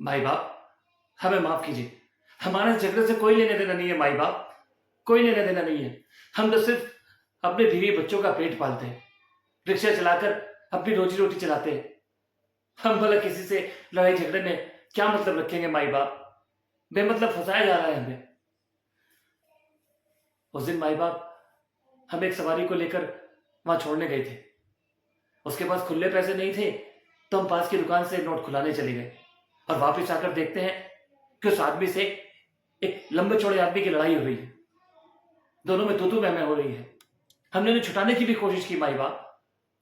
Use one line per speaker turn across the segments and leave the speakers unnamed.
माई बाप, हमें माफ कीजिए। हमारे झगड़े से कोई लेना देना नहीं है माई बाप, कोई लेना देना नहीं है। हम तो सिर्फ अपने बीवी बच्चों का पेट पालते हैं, रिक्शा चलाकर अपनी रोजी रोटी चलाते हैं। हम भला किसी से लड़ाई झगड़े में क्या मतलब रखेंगे माई बाप? बेमतलब फंसाया जा रहा है हमें। उस दिन माई बाप हम एक सवारी को लेकर वहां छोड़ने गए थे। उसके पास खुले पैसे नहीं थे, तो हम पास की दुकान से नोट खुलाने चले गए और वापस आकर देखते हैं कि उस आदमी से एक लंबे चौड़े आदमी की लड़ाई हो रही है। दोनों में तू मैं हो रही है। हमने उन्हें छुटाने की भी कोशिश की माई बाप,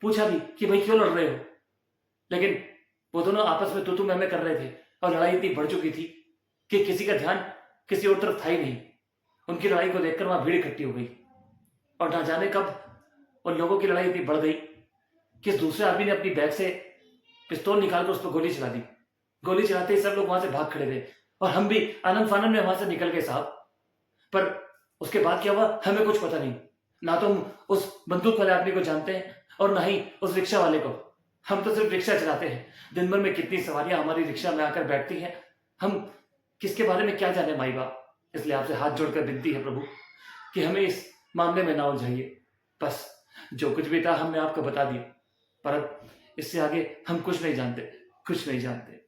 पूछा भी कि भाई क्यों लड़ रहे हो, लेकिन वो दोनों आपस में तू मैं कर रहे थे और लड़ाई इतनी बढ़ चुकी थी कि किसी का ध्यान किसी और तरफ था ही नहीं। उनकी लड़ाई को देखकर वहां भीड़ इकट्ठी हो गई और ना जाने कब उन लोगों की लड़ाई इतनी बढ़ गई कि इस दूसरे आदमी ने अपनी बैग से पिस्तौल निकालकर उस पर गोली चला दी। गोली चलाते ही सब लोग वहां से भाग खड़े थे और हम भी आनंद फानंद में वहां से निकल गए साहब। पर उसके बाद क्या हुआ हमें कुछ पता नहीं। ना तो हम उस बंदूक वाले आदमी को जानते हैं और ना ही उस रिक्शा वाले को। हम तो सिर्फ रिक्शा चलाते हैं। दिन भर में कितनी सवारियां हमारी रिक्शा में आकर बैठती हैं, हम किसके बारे में क्या जाने माई बाप। इसलिए आपसे हाथ जोड़कर विनती है प्रभु कि हमें इस मामले में ना उलझाइए। बस जो कुछ भी था हमने आपको बता दिया, पर अब इससे आगे हम कुछ नहीं जानते, कुछ नहीं जानते।